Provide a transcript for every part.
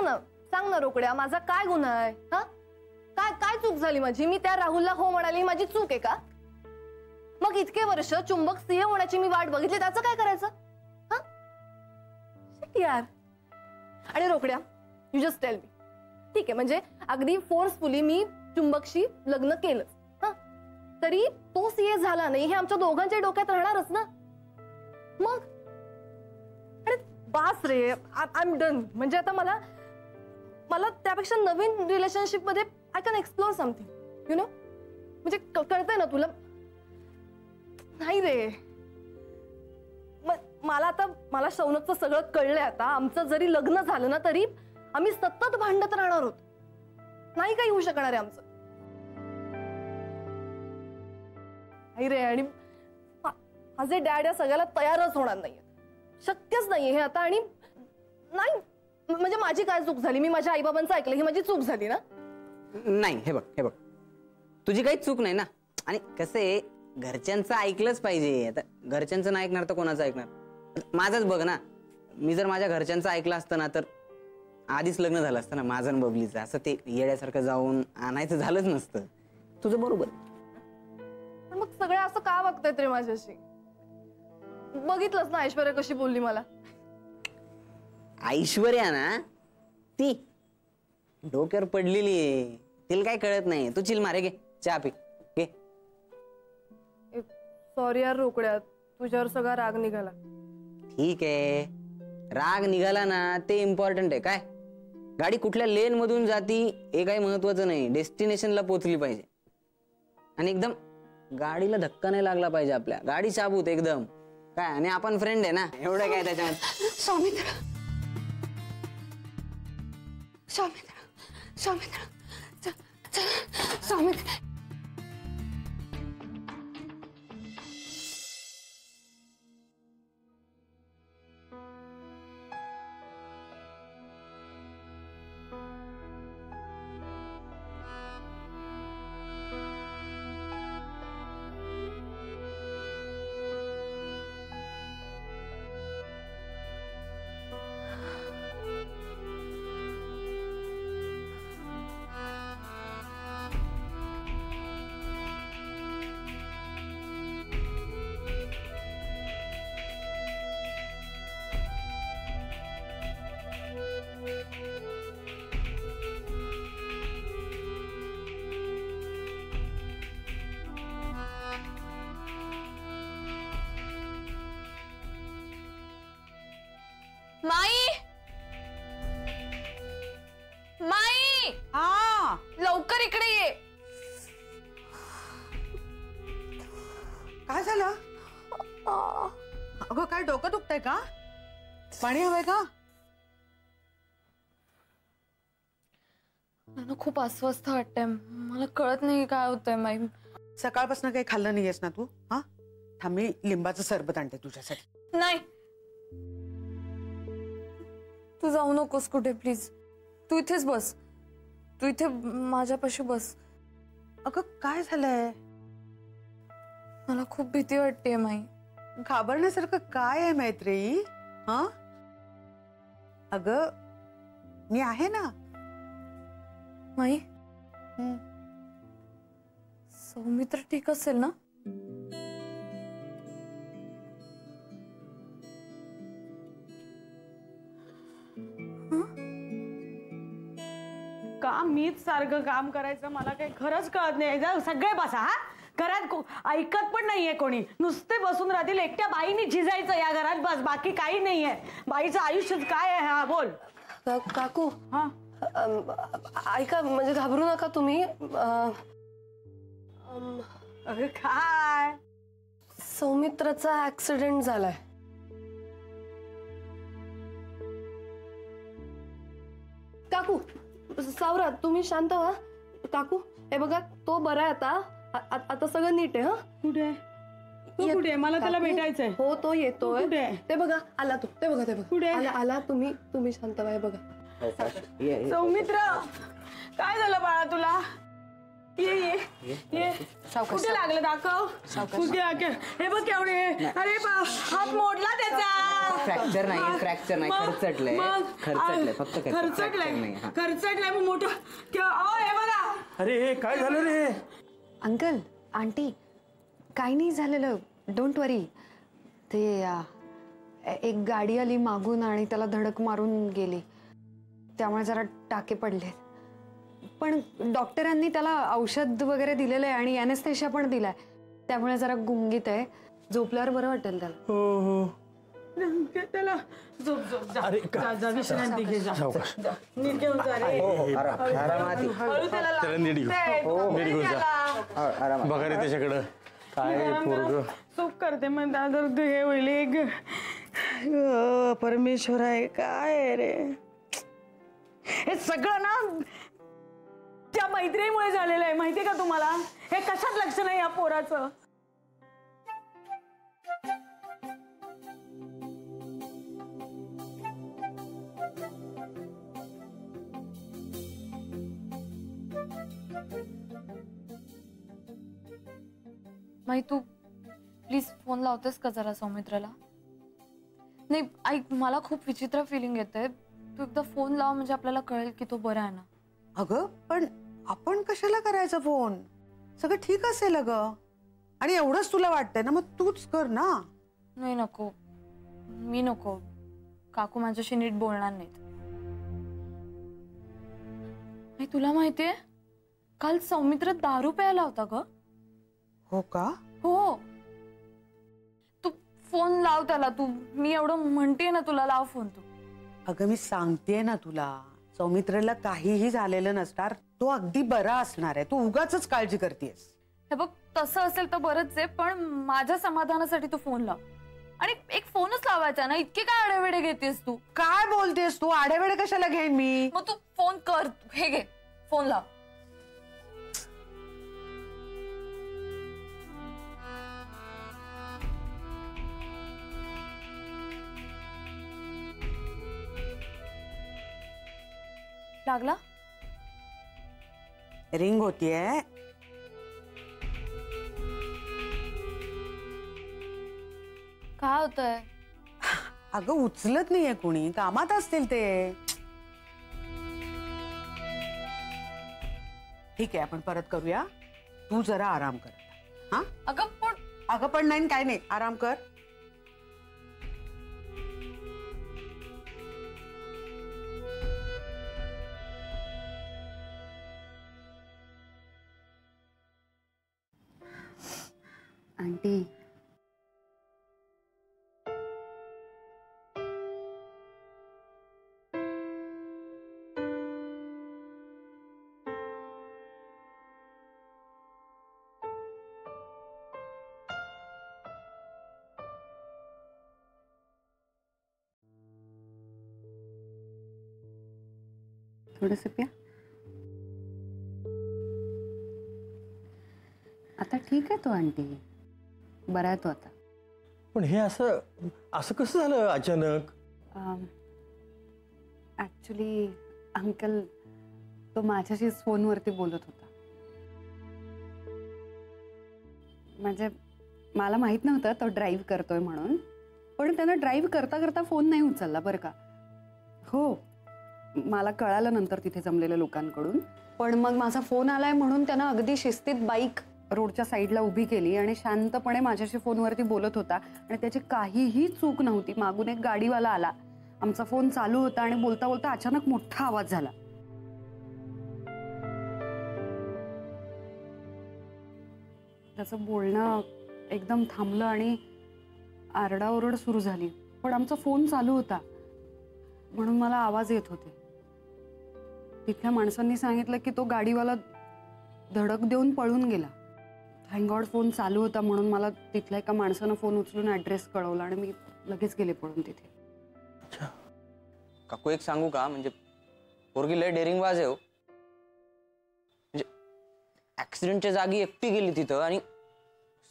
सांग ना रोकड्या, माझा काय गुन्हा आहे? हा, काय काय चूक झाली माझी? मी त्या राहुलला हो म्हणाली, माझी चूक आहे का? मग इतके वर्ष चुंबक सीए होण्याची मी वाट बघितली, त्याचं काय करायचं? हा यार. आणि रोकड्या, यू जस्ट टेल मी, ठीक आहे, म्हणजे अगदी फोर्सफुली मी चुंबकशी लग्न केलं, हा, तरी तो सीए झाला नाही हे आमच्या दोघांच्या डोक्यात राहणारच ना. मग अरे बास रे, आय एम डन. म्हणजे आता मला त्यापेक्षा नवीन रिलेशनशिप मध्ये I can explore something, you know. म्हणजे कळतंय ना तुला? नाही रे, मला शौनकचं सगळं कळलंय आता. आमचं जरी लग्न झालं ना तरी आम्ही सतत भांडत राहणार आहोत. नाही काही होऊ शकणार आहे आमचं. नाही रे, आणि माझे डॅड या सगळ्याला तयारच होणार नाहीये. शक्यच नाहीये हे आता. आणि नाही म्हणजे माझी काय चूक झाली? मी माझ्या आईबाबांचं ऐकलं, ही माझी चूक झाली ना? नाही, हे बघ, तुझी काहीच चूक नाही ना. आणि कसं आहे, घरच्यांचं ऐकलंच पाहिजे. आता घरच्यांचं नाही ऐकणार तर कोणाचं ऐकणार? माझंच बघ ना, मी जर माझ्या घरच्यांचं ऐकलं असतं ना तर आधीच लग्न झालं असतं ना माझं आणि बबलीचं. असं ते येड्यासारखं जाऊन आणायचं झालंच नसतं. तुझं बरोबर. मग सगळे असं का वागतायत रे माझ्याशी? बघितलंच ना ऐश्वर्या कशी बोलली मला. ऐश्वर्या ना, ती डोक्यावर पडलेली आहे, तिला काय कळत नाही. तू चिल मारे, घे चहा पी घे. सॉरी यार रोकड्या, तुझ्यावर सगळा राग निघाला. ठीक आहे, राग निघाला ना ते इम्पॉर्टंट आहे. काय गाडी कुठल्या लेन मधून जाती हे काही महत्वाचं नाही, डेस्टिनेशनला पोहोचली पाहिजे. आणि एकदम गाडीला धक्का नाही लागला पाहिजे. आपल्या गाडी शाबूत एकदम. काय, आणि आपण फ्रेंड आहे ना, एवढं काय त्याच्यामध्ये. सौमित्र, माई, हा, लवकर इकडे ये. काय झालं? अगं काय डोकं दुखतंय का? पाणी हवंय का? मला खूप अस्वस्थ वाटतंय. मला कळत नाही काय होतंय माई. सकाळपासून काही खाल्लं नाहीयेस ना तू? हा, थांब मी लिंबाचं सरबत आणते तुझ्यासाठी. नाही, तू जाऊ नकोस कुठे प्लीज. तू इथेच बस, तू इथे माझ्यापाशी बस. अगं काय झालंय? मला खूप भीती वाटते माई. घाबरण्यासारखं काय आहे मैत्री? हा, अगं मी आहे ना. माई, सौमित्र ठीक असेल ना? काम मीच सारखं काम करायचं, मला काही खरंच कळत नाही. सगळे बसा, हा, घरात ऐकत पण नाहीये कोणी. नुसते बसून राहतील. एकट्या बाईनी झिजायचं या घरात, बस, बाकी काही नाहीये. बाईचं आयुष्यच काय आहे? हा बोल. काकू, हा, ऐका, म्हणजे घाबरू नका तुम्ही. अगं काय? सौमित्राचा ऍक्सिडेंट झालाय. काकू, सावरा, तुम्ही शांत व्हा. काकू, हे बघा, तो बरा आहे आता. आता सगळं नीट आहे. हा, कुठे कुठे? मला त्याला भेटायचंय. हो, तो येतोय. कुठे? ते बघा आला तो. ते बघा, ते बघा कुठे आला. तुम्ही शांत व्हा. बघा सौमित्र, काय झालं बाळा तुला? ये कुठे लागलं दाखव कुठे हे बघ केवढे अरे हात मोडला त्याचा फ्रॅक्चर नाही खरचटलंय फक्त खरचटलंय मग मोठं हे बघा. अरे काय झालं रे? अंकल आंटी काही नाही झालेलं, डोंट वरी. ते एक गाडी आली मागून आणि त्याला धडक मारून गेली, त्यामुळे जरा टाके पडले. पण डॉक्टरांनी त्याला औषध वगैरे दिलेलं आहे आणि ॲनेस्थेशिया पण दिलाय, त्यामुळे जरा गुंगीत आहे. झोपल्यावर बरं वाटेल त्याला. हो त्याला झोप अरे जा विश्रांती घे जा नीट घेऊन जा रे. हळू त्याला नीट घेऊन जा. बघा रे त्याच्याकडं काय पोरग चूक करते मग दादर हे होईल एक परमेश्वर आहे काय रे. हे सगळं ना त्या मैत्रिणीमुळे झालेलं आहे माहितीये का तुम्हाला. हे कशात लक्ष नाही या पोराचं. माही तू प्लीज फोन लावतेस का जरा सौमित्राला. नाही ऐक, मला खूप विचित्र फिलिंग येते. तू एकदा फोन लाव म्हणजे आपल्याला कळेल की तो बरा आहे ना. अगं पण आपण कशाला करायचा फोन, सगळं ठीक असेल अगं. आणि एवढंच तुला वाटतंय ना, मग तूच कर ना. नाही नको, मी नको. काकू माझ्याशी नीट बोलणार नाहीत. नाही तुला माहितीये काल सौमित्र दारू प्यायला होता ग. हो का? हो. तू फोन लाव त्याला. तू मी एवढं म्हणते ना तुला, लाव फोन तू. अगं मी सांगतेय ना तुला, सौमित्रला काहीही झालेलं नसणार, तो अगदी बरा असणार आहे. तू उगाच काळजी करतेस. हे बघ तसं असेल तर बरंच आहे, पण माझ्या समाधानासाठी तू फोन लाव. आणि एक फोनच लावायचा ना, इतके काय आडेवेडे घेतेस तू. काय बोलतेस तू? आडेवेडे कशाला घेईन मी. मग तू फोन कर. हे घे फोन लाव. लागला. रिंग होतीये. काय होतंय? अगं उचलत नाहीये कुणी, कामात असतील ते. ठीक आहे आपण परत करूया. तू जरा आराम कर. हा अगं पण नाही काय नाही, आराम कर. आंटी थोडंसं प्या. आता ठीक आहे तो आंटी, बरा आहे तो आता. पण हे असं कसं झालं अचानक? ऍक्च्युली अंकल तो माझ्याशीच फोनवरती बोलत होता. म्हणजे मला माहित नव्हतं तो ड्राईव्ह करतोय म्हणून, पण त्यानं ड्राईव्ह करता करता फोन नाही उचलला बरं का. हो मला कळालं नंतर तिथे जमलेल्या लोकांकडून. पण मग माझा फोन आलाय म्हणून त्यानं अगदी शिस्तीत बाईक रोडच्या साईडला उभी केली आणि शांतपणे माझ्याशी फोनवरती बोलत होता. आणि त्याची काहीही चूक नव्हती. मागून एक गाडीवाला आला, आमचा फोन चालू होता आणि बोलता बोलता अचानक मोठा आवाज झाला. त्याचं बोलणं एकदम थांबलं आणि आरडाओरड सुरू झाली. पण आमचा फोन चालू होता म्हणून मला आवाज येत होते. तिथल्या माणसांनी सांगितलं की तो गाडीवाला धडक देऊन पळून गेला. थँक गॉड फोन चालू होता म्हणून मला तिथल्या एका माणसानं फोन उचलून ऍड्रेस कळवला आणि मी लगेच गेले पळून तिथे. काकू एक सांगू का, म्हणजे पोरगी लय डेअरिंग वाज आहे. म्हणजे ऍक्सिडेंटच्या जागी एकटी गेली तिथं आणि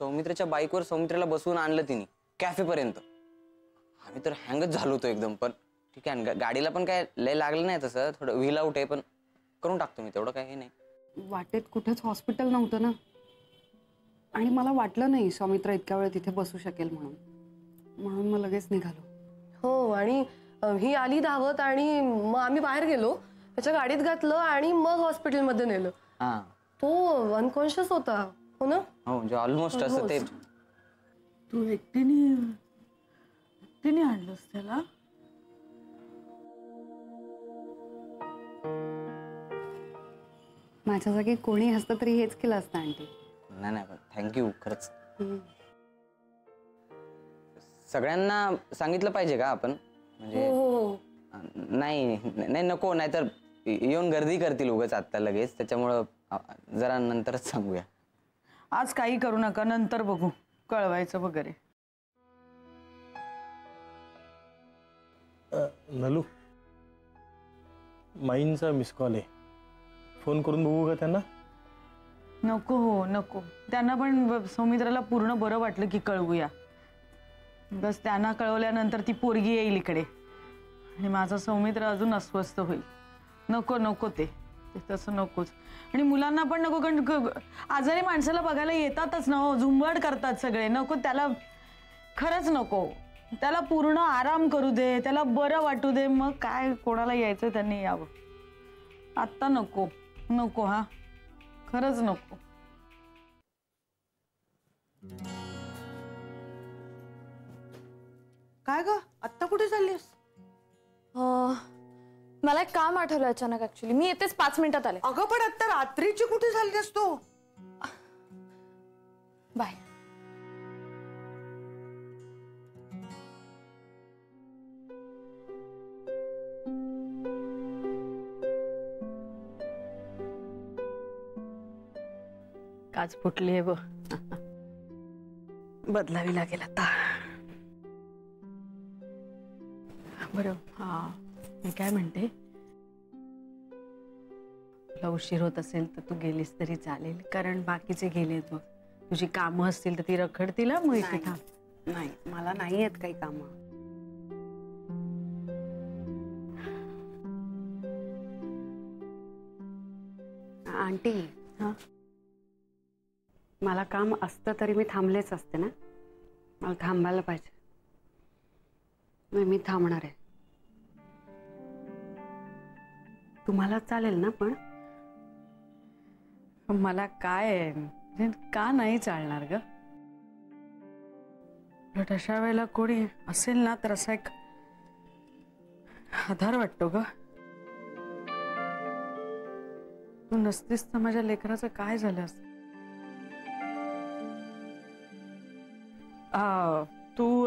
सौमित्राच्या बाईकवर सौमित्राला बसवून आणलं तिने कॅफेपर्यंत. आम्ही तर हँगच झालो होतो एकदम. पण ठीक आहे, गाडीला पण काय लय लागलं नाही तसं, थोडं व्हील आउट आहे, पण करून टाकतो मी तेवढं काय हे नाही. वाटेत कुठेच हॉस्पिटल नव्हतं ना, आणि मला वाटलं नाही सौमित्र इतक्या वेळ तिथे बसू शकेल म्हणून मग लगेच निघालो. हो, आणि ही आली धावत आणि मग आम्ही बाहेर गेलो, त्याच्या गाडीत घातलं आणि मग हॉस्पिटलमध्ये नेलं. हा तो अनकॉन्शियस होता. हो ना? हो, म्हणजे ऑलमोस्ट असं ते. तू एकटीने आणलंस त्याला? माझ्या जागी कोणी असतं तरी हेच केलं असतं आंटी. नाही पण थँक्यू खरंच. सगळ्यांना सांगितलं पाहिजे का आपण? म्हणजे नाही नको, नाहीतर येऊन गर्दी करतील उगाच आता लगेच. त्याच्यामुळं जरा नंतरच सांगूया. आज काही करू नका, नंतर बघू, कळवायचं वगैरे. नलू, माईंचा मिस कॉल आहे, फोन करून बघू का त्यांना? नको हो नको, त्यांना पण सौमित्राला पूर्ण बरं वाटलं की कळवूया. बस त्यांना कळवल्यानंतर ती पोरगी येईल इकडे आणि माझा सौमित्र अजून अस्वस्थ होईल. नको ते तसं नकोच. आणि मुलांना पण नको, कारण आजारी माणसाला बघायला येतातच ना हो, झुंबड करतात सगळे. नको त्याला, खरंच नको. त्याला पूर्ण आराम करू दे, त्याला बरं वाटू दे, मग काय कोणाला यायचं त्यांनी यावं. आत्ता नको हा, खरंच नको. काय ग, आत्ता कुठे चाललीस? मला एक काम आठवलं अचानक. ऍक्च्युली मी येतेच 5 मिनिटात आले. अगं पण आत्ता रात्रीची कुठे चाललीस तू? बाय. काच फुटली आहे बदलावी लागेल आता. बरं, हा मी काय म्हणते, तुला उशीर होत असेल तर तू गेलीस तरी चालेल, कारण बाकीचे गेलेत. मग तुझी कामं असतील तर ती रखडतील. मग इथे थांब. नाही, मला नाही येत काही कामं. आंटी, हा, मला काम असतं तरी मी थांबलेच असते ना. मला थांबायला पाहिजे. मी थांबणार आहे. तुम्हाला चालेल ना? पण मला काय, का नाही चालणार ग? उलट अशा वेळेला कोणी असेल ना तर असा एक आधार वाटतो ग. तू नसतीस तर माझ्या लेकराचं काय झालं असतं. तू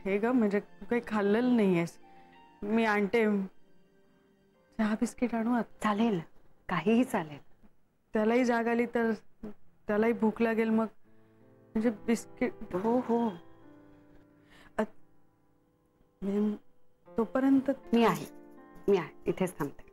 हे ग, म्हणजे तू काही खाल्लेलं नाहीयेस. मी आणते, चहा बिस्किट आणू? चालेल, काहीही चालेल. त्यालाही जाग आली तर त्यालाही भूक लागेल, मग म्हणजे बिस्किट. हो, तोपर्यंत मी आहे इथेच थांबते.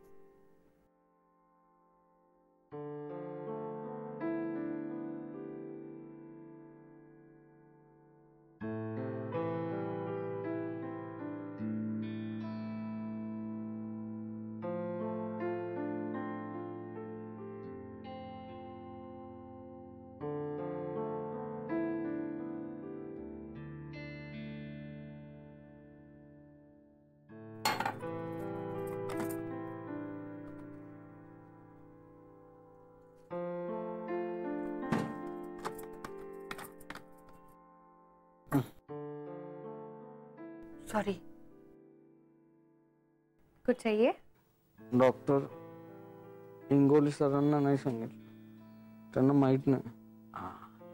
सॉरी, कुछ चाहिए? डॉक्टर इंगोली सरांना नाही सांगितलं, त्यांना माहित नाही.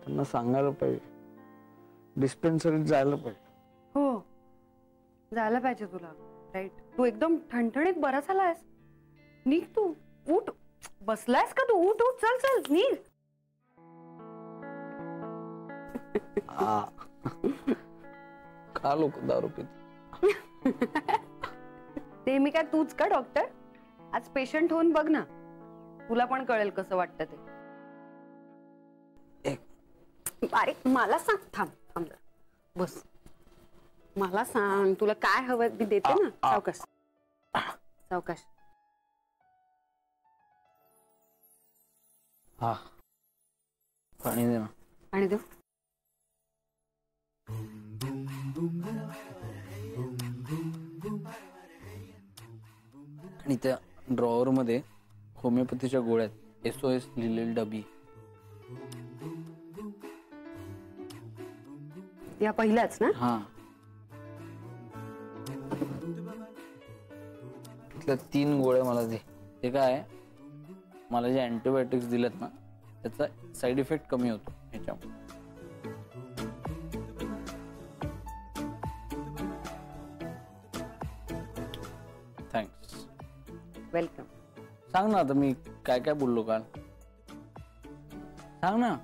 त्यांना सांगायला पाहिजे, डिस्पेन्सरीत जायला पाहिजे. हो, जायला पाहिजे तुला. राईट, तू एकदम ठणठणीत बरा झालायस. निघ तू, उठ. बसलायस का तू? उठ, चल निघ. का लोक दारू पित? ते मी काय तूच का डॉक्टर? आज पेशंट होऊन बघ ना, तुला पण कळेल कसं वाटतं ते. अरे मला सांग, थांब बस. मला सांग, तुला काय हवं मी देते ना. सावकाश. हा पाणी दे ना. आणि देऊ? आणि त्या ड्रॉवर मध्ये होमिओपॅथीच्या गोळ्यात SOS लिहिलेली डबी. या पहिल्याच ना? हा त्यातल्या 3 गोळ्या मला दे. ते काय मला जे अँटीबायोटिक्स दिलेत ना त्याचा साईड इफेक्ट कमी होतो ह्याच्यामुळे. थँक्स. वेलकम. सांग ना आता मी काय काय बोललो काल. सांग ना.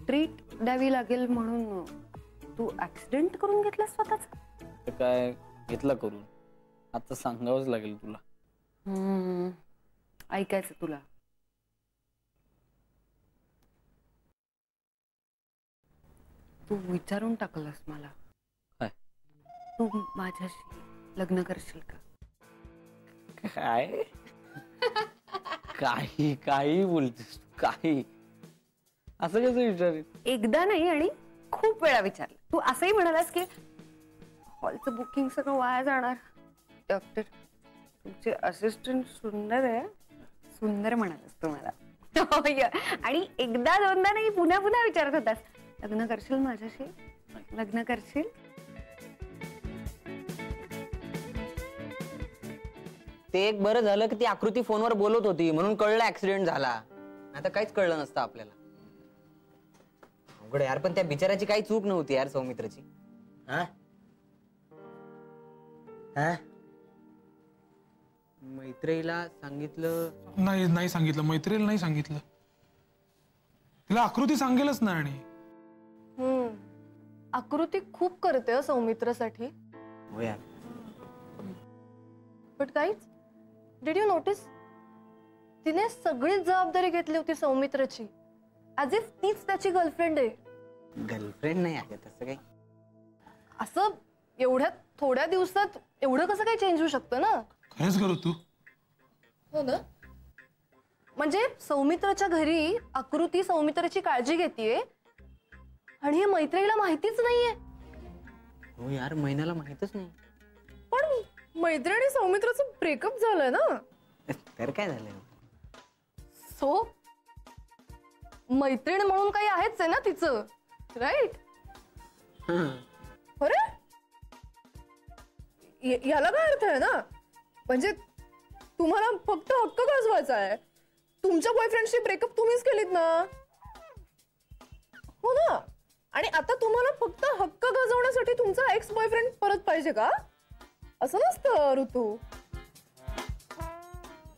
ट्रीट द्यावी लागेल म्हणून तू ऍक्सिडेंट करून घेतला स्वतःच? ते काय घेतलं करून, आता सांगावंच लागेल तुला. ऐकायचं तुला. तू विचारून टाकलंस मला. काय? तू माझ्याशी लग्न करशील का? काय काही काही बोलतेस तू? काही असं कसं विचारेल? एकदा नाही आणि खूप वेळा विचारलं. तू असंही म्हणालास की हॉलचं बुकिंग सगळं वाया जाणार. डॉक्टर तुमचे असिस्टंट सुंदर आहे. सुंदर म्हणालास तू मला. आणि एकदा दोनदा नाही पुन्हा पुन्हा विचारत होतास लग्न करशील माझ्याशी? लग्न करशील? ते एक बरं झालं की ती आकृती फोनवर बोलत होती म्हणून कळलं ऍक्सिडेंट झाला. आता काहीच कळलं नसतं आपल्याला. अवघड यार. पण त्या बिचाराची काही चूक नव्हती यार सौमित्रची. मैत्रीला सांगितलं नाही सांगितलं. मैत्रीला नाही सांगितलं. तिला आकृती सांगेलच ना. आणि आकृती खूप करते सौमित्रसाठी. हो यार. But guys, did you notice तिने सगळी जबाबदारी घेतली होती सौमित्रची, ऍज इफ तीच त्याची गर्लफ्रेंड आहे. गर्लफ्रेंड नाही आहे तसं काही. असं एवढ्या थोड्या दिवसात एवढं कसं काही चेंज होऊ शकतं ना. खरंच करू तू? हो ना. म्हणजे सौमित्रच्या घरी आकृती सौमित्रची काळजी घेतीये आणि हे मैत्रीला माहितीच नाहीये. हो यार, महिन्याला माहितच नाही. पण मैत्रिणी सौमित्रचं ब्रेकअप झालंय ना. तर काय झालं? सो मैत्रीण म्हणून काही आहेच आहे ना तिचं, राईट? अरे याला काय अर्थ आहे ना. म्हणजे तुम्हाला फक्त हक्क गाजवायचा आहे. तुमच्या बॉयफ्रेंडशी ब्रेकअप तुम्हीच केलीत ना. हो ना. आणि आता तुम्हाला फक्त हक्क गाजवण्यासाठी तुमचा एक्स बॉयफ्रेंड परत पाहिजे का? असं नसतं ऋतू.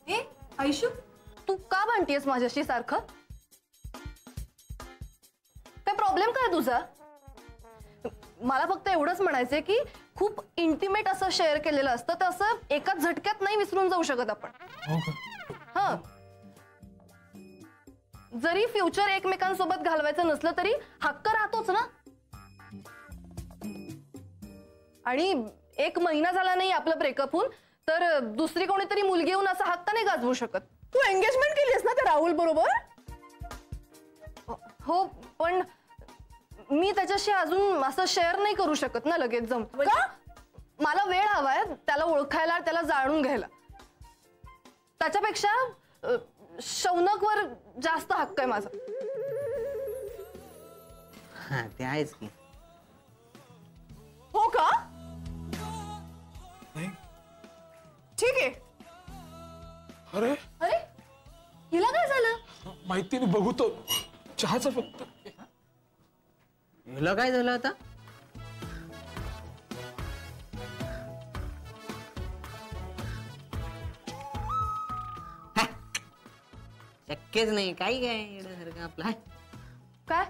ए आयुष्य, तू का भांडतीयस माझ्याशी सारखं? काय प्रॉब्लेम काय तुझा? मला फक्त एवढंच म्हणायचंय की खूप इंटिमेट असं शेअर केलेलं असतं तर असं एकाच झटक्यात नाही विसरून जाऊ शकत आपण. हा, जरी फ्युचर एकमेकांसोबत घालवायचं नसलं तरी हक्क राहतोच ना. आणि 1 महिना झाला नाही आपलं ब्रेकअप होऊन तर दुसरी कोणीतरी मुलगी येऊन असा हक्क नाही गाजवू शकत. तू एंगेजमेंट केलीस ना त्या राहुल बरोबर? हो, पण मी त्याच्याशी अजून असं शेअर नाही करू शकत ना लगेच जमत का. मला वेळ हवाय त्याला ओळखायला, त्याला जाणून घ्यायला. त्याच्यापेक्षा शौनकवर जास्त हक्क आहे माझा. ते आहेच की. हो का? नाही. ठीक आहे. अरे अरे हिला काय झालं? माहिती नाही. बघू तो चहाचा फक्त. हिला काय झालं आता? शक्यच नाही. काही काय येण्यासारखं आपला. काय